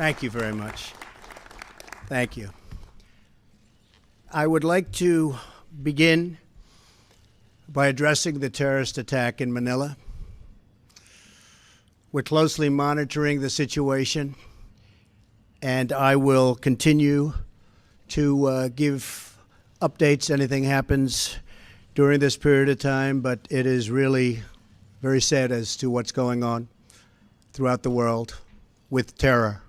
Thank you very much. Thank you. I would like to begin by addressing the terrorist attack in Manila. We're closely monitoring the situation, and I will continue to give updates, anything happens during this period of time, but it is really very sad as to what's going on throughout the world with terror.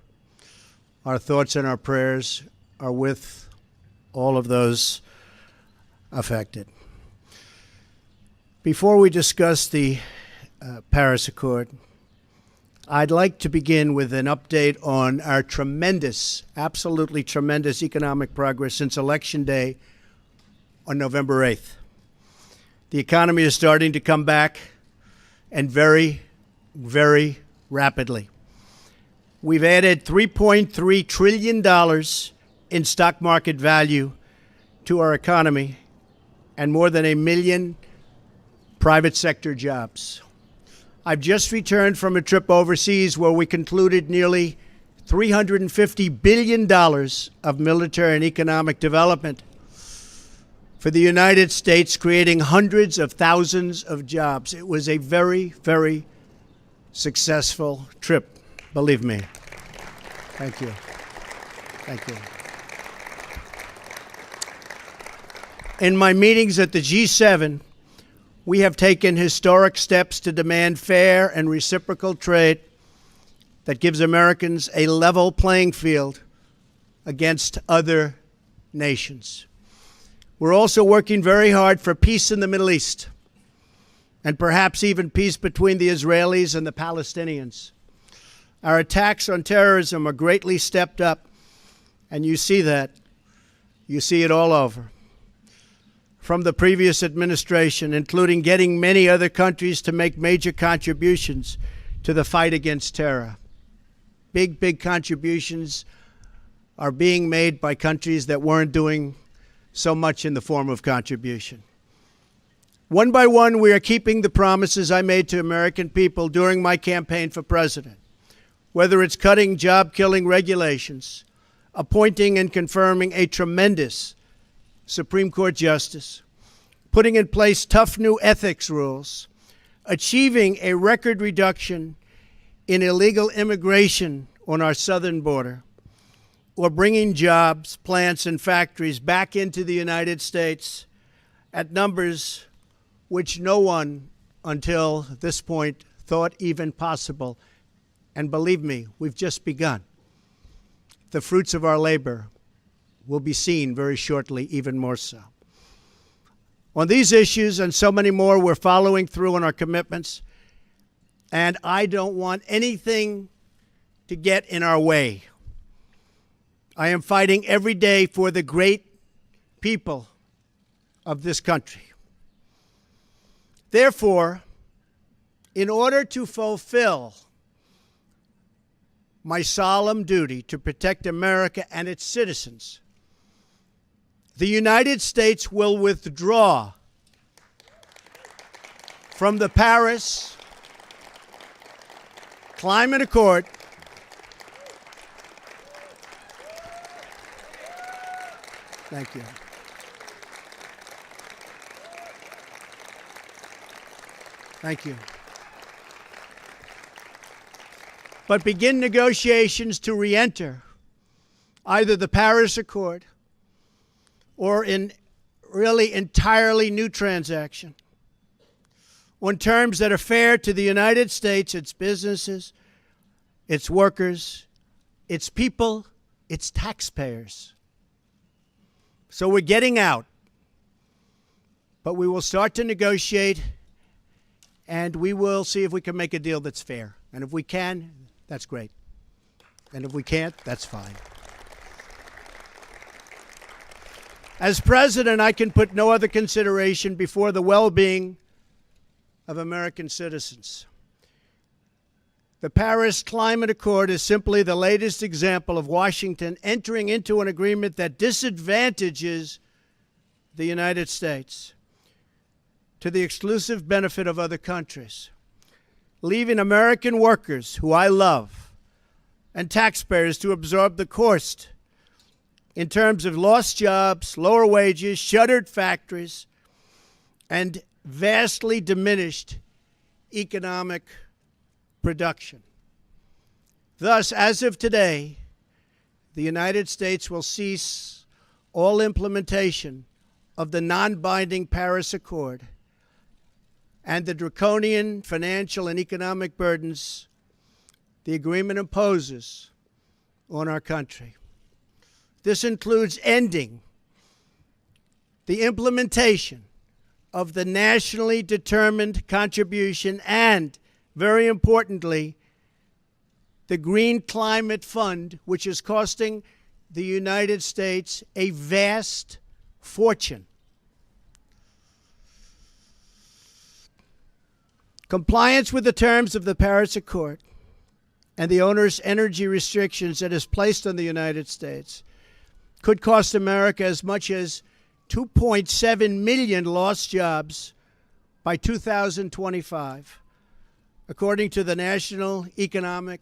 Our thoughts and our prayers are with all of those affected. Before we discuss the Paris Accord, I'd like to begin with an update on our tremendous, absolutely tremendous economic progress since Election Day on November 8th. The economy is starting to come back, and very, very rapidly. We've added $3.3 trillion in stock market value to our economy and more than 1 million private sector jobs. I've just returned from a trip overseas where we concluded nearly $350 billion of military and economic development for the United States, creating hundreds of thousands of jobs. It was a very, very successful trip, believe me. Thank you. Thank you. In my meetings at the G7, we have taken historic steps to demand fair and reciprocal trade that gives Americans a level playing field against other nations. We're also working very hard for peace in the Middle East, and perhaps even peace between the Israelis and the Palestinians. Our attacks on terrorism are greatly stepped up, and you see that. You see it all over. From the previous administration, including getting many other countries to make major contributions to the fight against terror. Big, big contributions are being made by countries that weren't doing so much in the form of contribution. One by one, we are keeping the promises I made to American people during my campaign for president, whether it's cutting job-killing regulations, appointing and confirming a tremendous Supreme Court justice, putting in place tough new ethics rules, achieving a record reduction in illegal immigration on our southern border, or bringing jobs, plants, and factories back into the United States at numbers which no one until this point thought even possible. And believe me, we've just begun. The fruits of our labor will be seen very shortly, even more so. On these issues and so many more, we're following through on our commitments, and I don't want anything to get in our way. I am fighting every day for the great people of this country. Therefore, in order to fulfill my solemn duty to protect America and its citizens, the United States will withdraw from the Paris Climate Accord Thank you. Thank you. But begin negotiations to re-enter either the Paris Accord or in really entirely new transaction on terms that are fair to the United States, its businesses, its workers, its people, its taxpayers. So we're getting out, but we will start to negotiate, and we will see if we can make a deal that's fair. And if we can, that's great. And if we can't, that's fine. As president, I can put no other consideration before the well-being of American citizens. The Paris Climate Accord is simply the latest example of Washington entering into an agreement that disadvantages the United States to the exclusive benefit of other countries, leaving American workers, who I love, and taxpayers to absorb the cost in terms of lost jobs, lower wages, shuttered factories, and vastly diminished economic production. Thus, as of today, the United States will cease all implementation of the non-binding Paris Accord and the draconian financial and economic burdens the agreement imposes on our country. This includes ending the implementation of the nationally determined contribution and, very importantly, the Green Climate Fund, which is costing the United States a vast fortune. Compliance with the terms of the Paris Accord and the onerous energy restrictions that is placed on the United States could cost America as much as 2.7 million lost jobs by 2025, according to the National Economic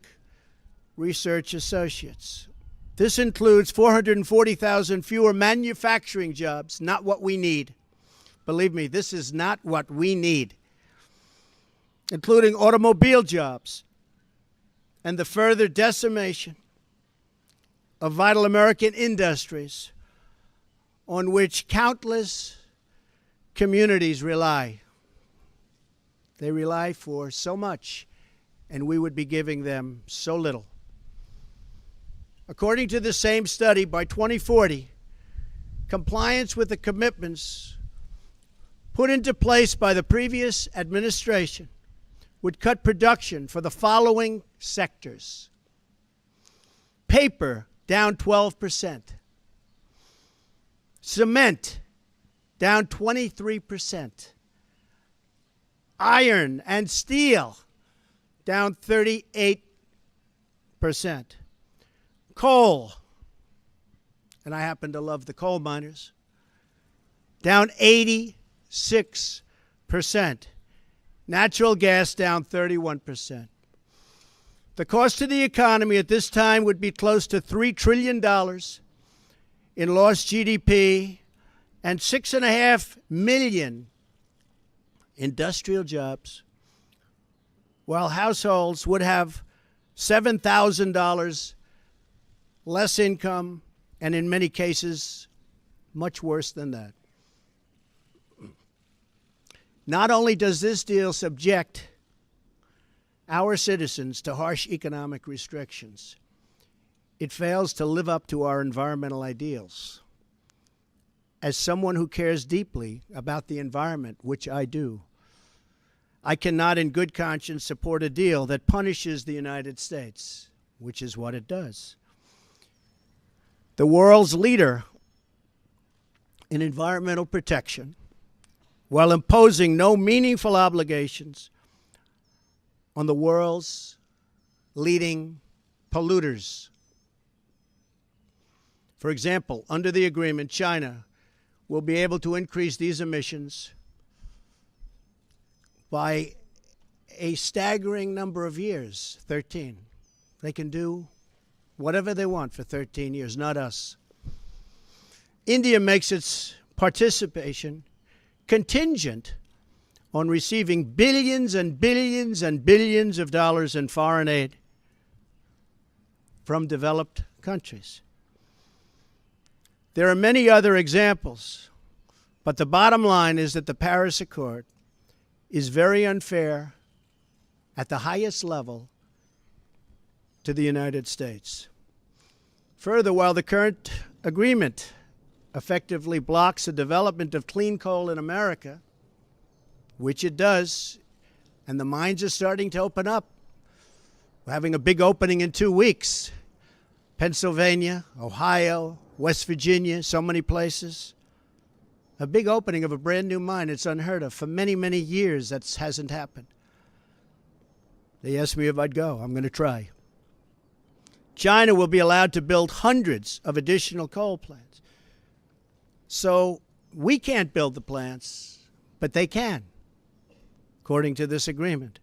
Research Associates. This includes 440,000 fewer manufacturing jobs, not what we need. Believe me, this is not what we need, including automobile jobs and the further decimation of vital American industries on which countless communities rely. They rely for so much, and we would be giving them so little. According to the same study, by 2040, compliance with the commitments put into place by the previous administration would cut production for the following sectors: paper, down 12%. Cement, down 23%. Iron and steel, down 38%. Coal, and I happen to love the coal miners, down 86%. Natural gas, down 31%. The cost to the economy at this time would be close to $3 trillion in lost GDP and 6.5 million industrial jobs, while households would have $7,000 less income, and in many cases, much worse than that. Not only does this deal subject our citizens to harsh economic restrictions, it fails to live up to our environmental ideals. As someone who cares deeply about the environment, which I do, I cannot in good conscience support a deal that punishes the United States, which is what it does. The world's leader in environmental protection, while imposing no meaningful obligations on the world's leading polluters. For example, under the agreement, China will be able to increase these emissions by a staggering number of years, 13. They can do whatever they want for 13 years, not us. India makes its participation contingent on receiving billions and billions and billions of dollars in foreign aid from developed countries. There are many other examples, but the bottom line is that the Paris Accord is very unfair at the highest level to the United States. Further, while the current agreement effectively blocks the development of clean coal in America, which it does, and the mines are starting to open up. We're having a big opening in 2 weeks. Pennsylvania, Ohio, West Virginia, so many places. A big opening of a brand new mine. It's unheard of. For many, many years, that hasn't happened. They asked me if I'd go. I'm going to try. China will be allowed to build hundreds of additional coal plants. So we can't build the plants, but they can, according to this agreement.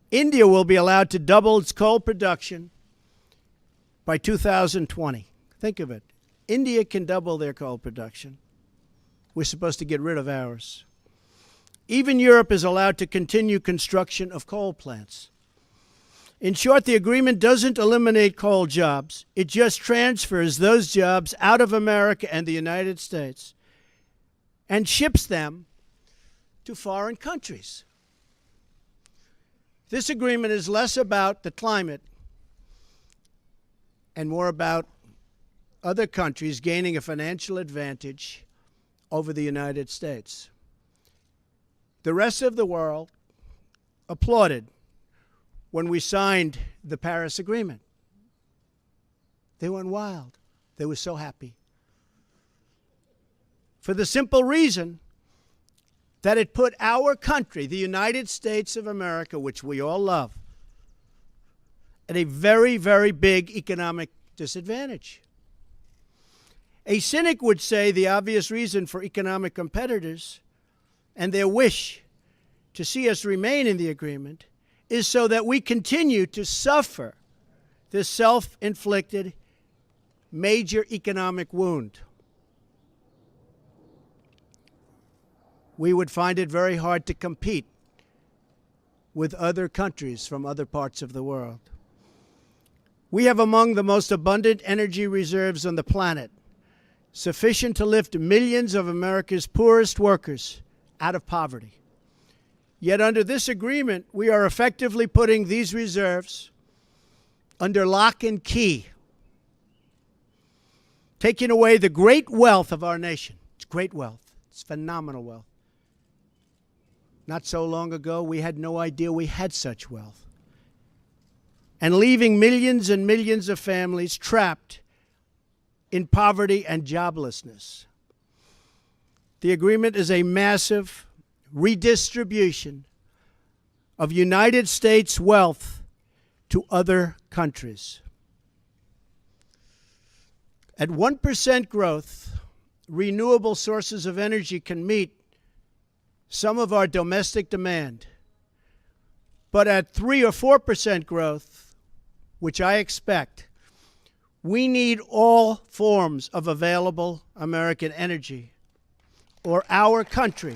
India will be allowed to double its coal production by 2020. Think of it. India can double their coal production. We're supposed to get rid of ours. Even Europe is allowed to continue construction of coal plants. In short, the agreement doesn't eliminate coal jobs. It just transfers those jobs out of America and the United States and ships them to foreign countries. This agreement is less about the climate and more about other countries gaining a financial advantage over the United States. The rest of the world applauded when we signed the Paris Agreement. They went wild. They were so happy. For the simple reason that it put our country, the United States of America, which we all love, at a very, very big economic disadvantage. A cynic would say the obvious reason for economic competitors and their wish to see us remain in the agreement is so that we continue to suffer this self-inflicted major economic wound. We would find it very hard to compete with other countries from other parts of the world. We have among the most abundant energy reserves on the planet, sufficient to lift millions of America's poorest workers out of poverty. Yet under this agreement, we are effectively putting these reserves under lock and key, taking away the great wealth of our nation. It's great wealth. It's phenomenal wealth. Not so long ago, we had no idea we had such wealth. And leaving millions and millions of families trapped in poverty and joblessness. The agreement is a massive redistribution of United States wealth to other countries. At 1% growth, renewable sources of energy can meet some of our domestic demand. But at 3 or 4% growth, which I expect, we need all forms of available American energy, or our country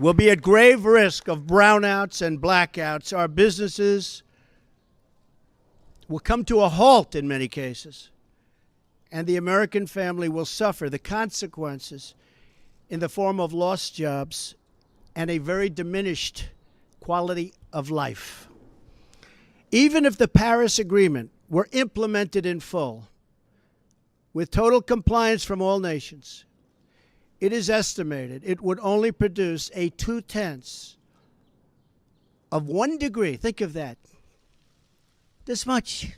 will be at grave risk of brownouts and blackouts. Our businesses will come to a halt in many cases, and the American family will suffer the consequences in the form of lost jobs and a very diminished quality of life. Even if the Paris Agreement were implemented in full, with total compliance from all nations, it is estimated it would only produce a 0.2 of 1 degree. Think of that. This much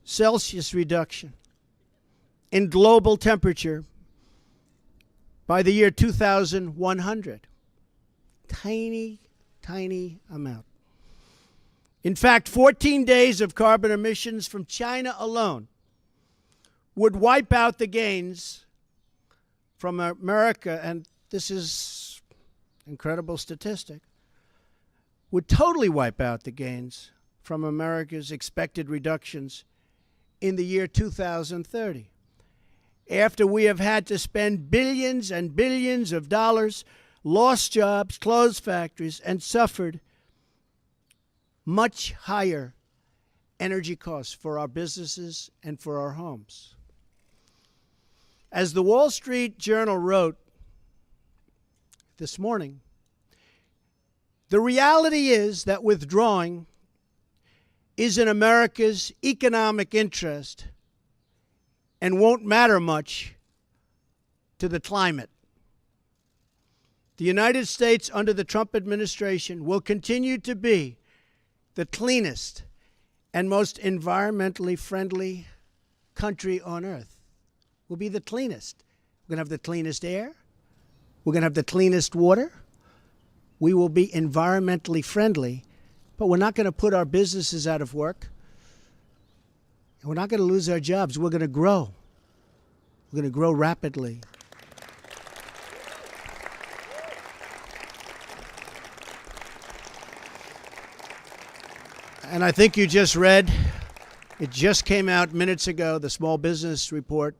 Celsius reduction in global temperature by the year 2100. Tiny, tiny amount. In fact, 14 days of carbon emissions from China alone would wipe out the gains from America, and this is an incredible statistic, would totally wipe out the gains from America's expected reductions in the year 2030. After we have had to spend billions and billions of dollars, lost jobs, closed factories, and suffered much higher energy costs for our businesses and for our homes. As the Wall Street Journal wrote this morning, the reality is that withdrawing is in America's economic interest and won't matter much to the climate. The United States under the Trump administration will continue to be the cleanest and most environmentally friendly country on earth. We'll be the cleanest. We're going to have the cleanest air. We're going to have the cleanest water. We will be environmentally friendly, but we're not going to put our businesses out of work. And we're not going to lose our jobs. We're going to grow. We're going to grow rapidly. And I think you just read, it just came out minutes ago, the small business report.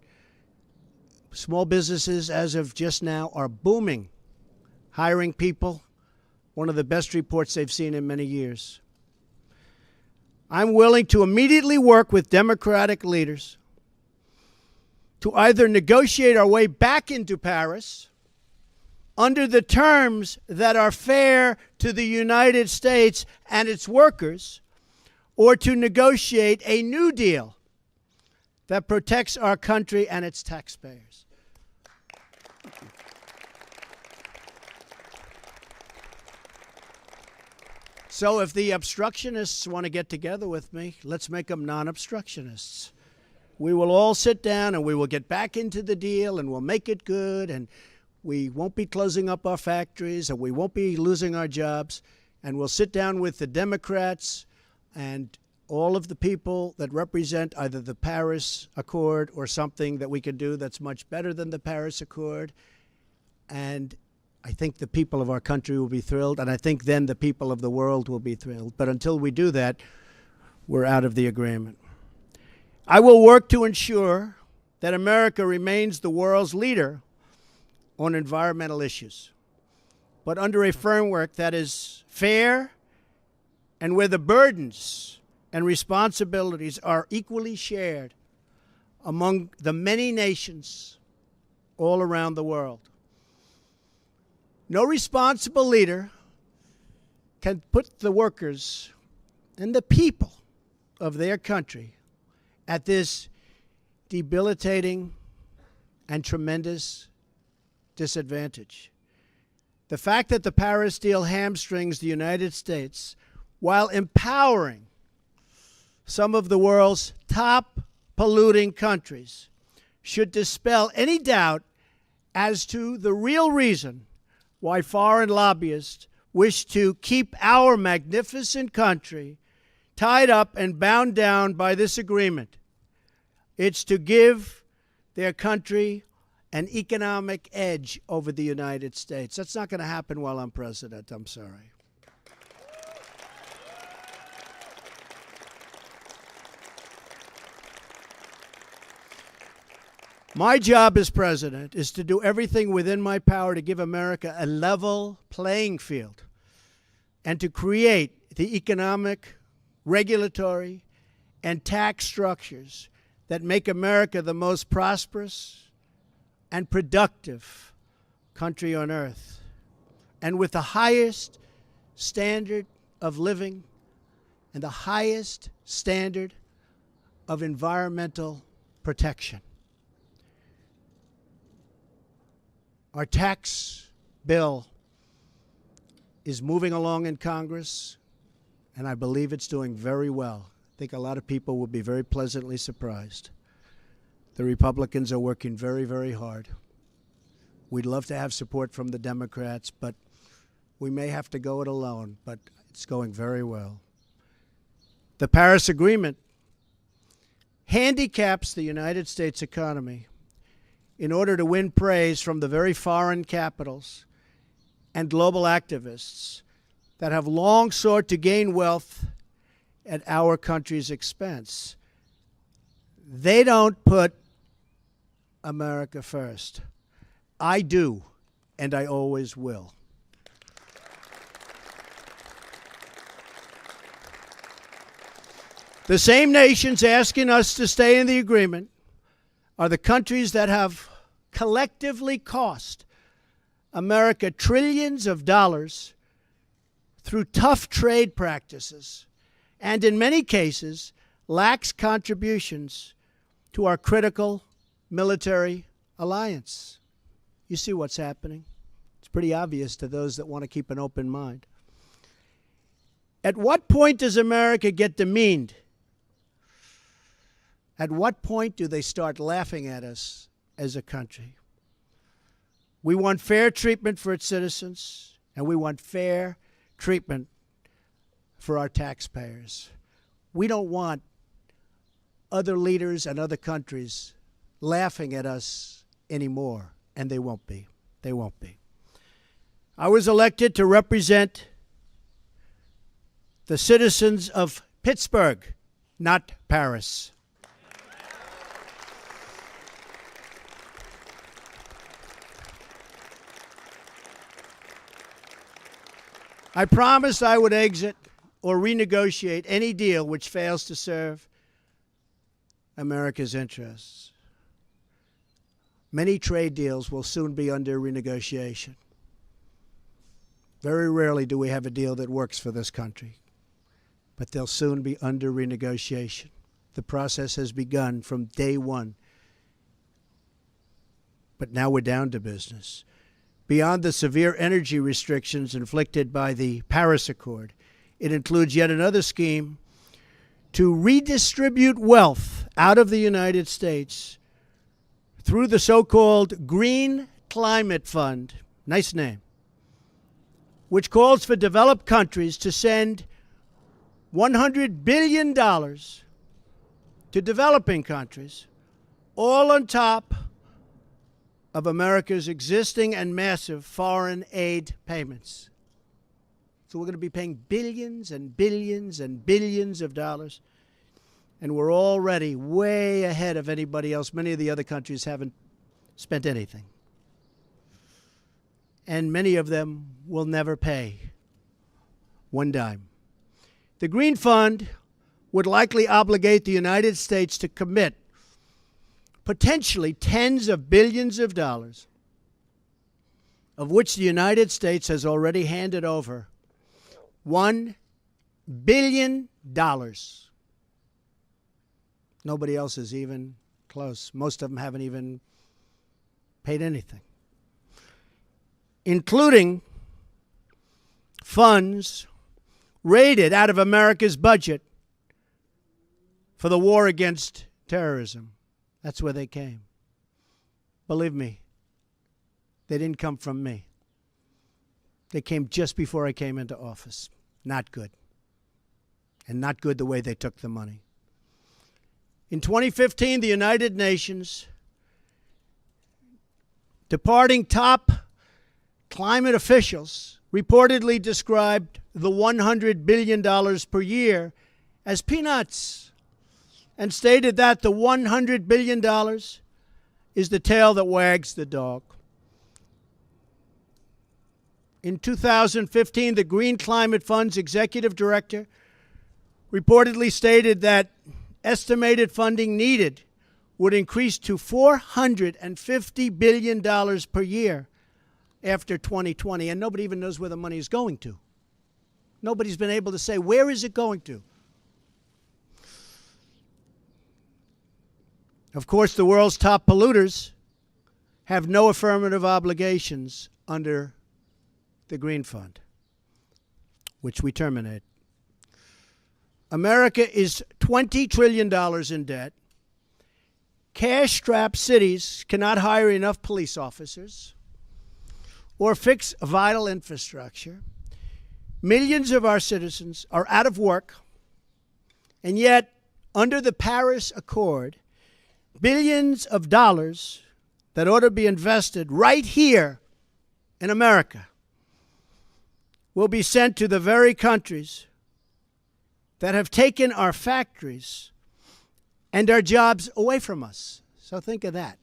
Small businesses, as of just now, are booming, hiring people. One of the best reports they've seen in many years. I'm willing to immediately work with Democratic leaders to either negotiate our way back into Paris under the terms that are fair to the United States and its workers, or to negotiate a new deal that protects our country and its taxpayers. So if the obstructionists want to get together with me, let's make them non-obstructionists. We will all sit down and we will get back into the deal and we'll make it good, and we won't be closing up our factories and we won't be losing our jobs, and we'll sit down with the Democrats and all of the people that represent either the Paris Accord or something that we can do that's much better than the Paris Accord. And I think the people of our country will be thrilled, and I think then the people of the world will be thrilled. But until we do that, we're out of the agreement. I will work to ensure that America remains the world's leader on environmental issues, but under a framework that is fair and where the burdens and responsibilities are equally shared among the many nations all around the world. No responsible leader can put the workers and the people of their country at this debilitating and tremendous disadvantage. The fact that the Paris deal hamstrings the United States while empowering some of the world's top polluting countries should dispel any doubt as to the real reason why foreign lobbyists wish to keep our magnificent country tied up and bound down by this agreement. It's to give their country an economic edge over the United States. That's not going to happen while I'm president. I'm sorry. My job as president is to do everything within my power to give America a level playing field and to create the economic, regulatory, and tax structures that make America the most prosperous and productive country on earth, and with the highest standard of living and the highest standard of environmental protection. Our tax bill is moving along in Congress, and I believe it's doing very well. I think a lot of people will be very pleasantly surprised. The Republicans are working very, very hard. We'd love to have support from the Democrats, but we may have to go it alone, but it's going very well. The Paris Agreement handicaps the United States economy in order to win praise from the very foreign capitals and global activists that have long sought to gain wealth at our country's expense. They don't put America first. I do, and I always will. The same nations asking us to stay in the agreement are the countries that have collectively cost America trillions of dollars through tough trade practices, and in many cases, lax contributions to our critical military alliance. You see what's happening. It's pretty obvious to those that want to keep an open mind. At what point does America get demeaned? At what point do they start laughing at us as a country? We want fair treatment for its citizens, and we want fair treatment for our taxpayers. We don't want other leaders and other countries laughing at us anymore, and they won't be. They won't be. I was elected to represent the citizens of Pittsburgh, not Paris. I promised I would exit or renegotiate any deal which fails to serve America's interests. Many trade deals will soon be under renegotiation. Very rarely do we have a deal that works for this country, but they'll soon be under renegotiation. The process has begun from day one, but now we're down to business. Beyond the severe energy restrictions inflicted by the Paris Accord, it includes yet another scheme to redistribute wealth out of the United States through the so-called Green Climate Fund, nice name, which calls for developed countries to send $100 billion to developing countries, all on top of America's existing and massive foreign aid payments. So we're going to be paying billions and billions and billions of dollars, and we're already way ahead of anybody else. Many of the other countries haven't spent anything, and many of them will never pay one dime. The Green Fund would likely obligate the United States to commit potentially tens of billions of dollars, of which the United States has already handed over $1 billion. Nobody else is even close. Most of them haven't even paid anything, including funds raided out of America's budget for the war against terrorism. That's where they came. Believe me, they didn't come from me. They came just before I came into office. Not good. And not good the way they took the money. In 2015, the United Nations, departing top climate officials, reportedly described the $100 billion per year as peanuts, and stated that the $100 billion is the tail that wags the dog. In 2015, the Green Climate Fund's executive director reportedly stated that estimated funding needed would increase to $450 billion per year after 2020, and nobody even knows where the money is going to. Nobody's been able to say, where is it going to? Of course, the world's top polluters have no affirmative obligations under the Green Fund, which we terminate. America is $20 trillion in debt. Cash-strapped cities cannot hire enough police officers or fix vital infrastructure. Millions of our citizens are out of work, and yet, under the Paris Accord, billions of dollars that ought to be invested right here in America will be sent to the very countries that have taken our factories and our jobs away from us. So think of that.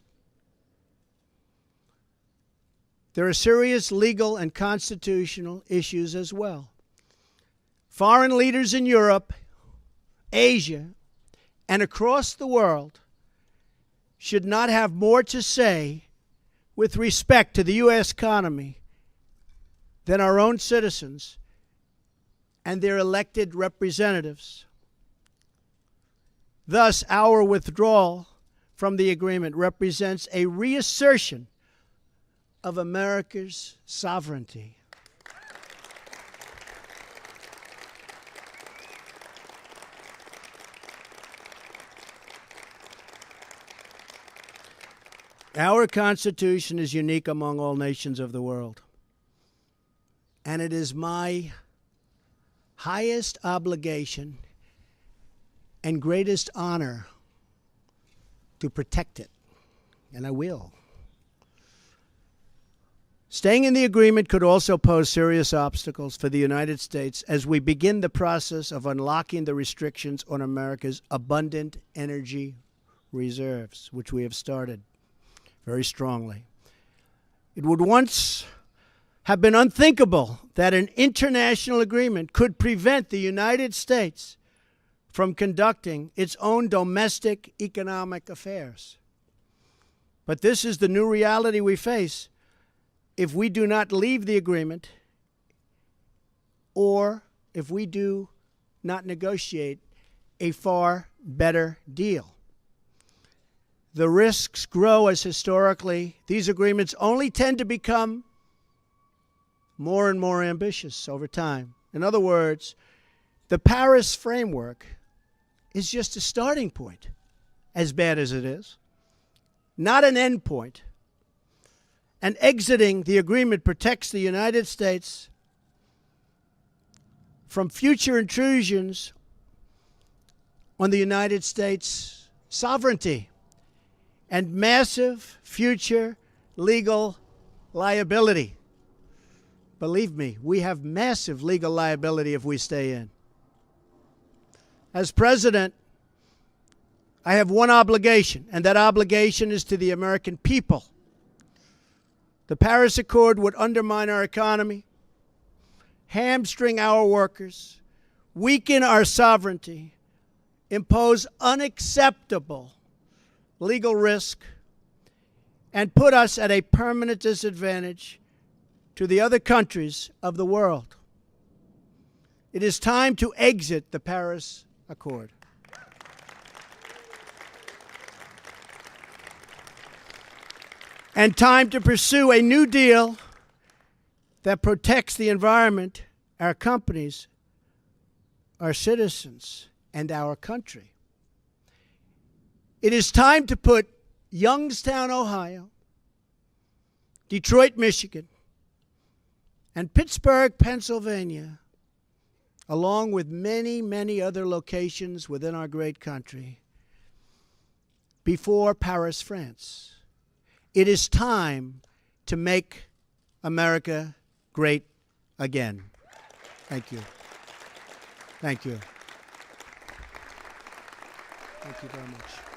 There are serious legal and constitutional issues as well. Foreign leaders in Europe, Asia, and across the world should not have more to say with respect to the U.S. economy than our own citizens and their elected representatives. Thus, our withdrawal from the agreement represents a reassertion of America's sovereignty. Our Constitution is unique among all nations of the world, and it is my highest obligation and greatest honor to protect it, and I will. Staying in the agreement could also pose serious obstacles for the United States as we begin the process of unlocking the restrictions on America's abundant energy reserves, which we have started very strongly. It would once have been unthinkable that an international agreement could prevent the United States from conducting its own domestic economic affairs. But this is the new reality we face if we do not leave the agreement or if we do not negotiate a far better deal. The risks grow as historically these agreements only tend to become more and more ambitious over time. In other words, the Paris framework is just a starting point, as bad as it is, not an end point. And exiting the agreement protects the United States from future intrusions on the United States' sovereignty and massive future legal liability. Believe me, we have massive legal liability if we stay in. As president, I have one obligation, and that obligation is to the American people. The Paris Accord would undermine our economy, hamstring our workers, weaken our sovereignty, impose unacceptable legal risk, and put us at a permanent disadvantage to the other countries of the world. It is time to exit the Paris Accord. And time to pursue a new deal that protects the environment, our companies, our citizens, and our country. It is time to put Youngstown, Ohio, Detroit, Michigan, and Pittsburgh, Pennsylvania, along with many, many other locations within our great country, before Paris, France. It is time to make America great again. Thank you. Thank you. Thank you very much.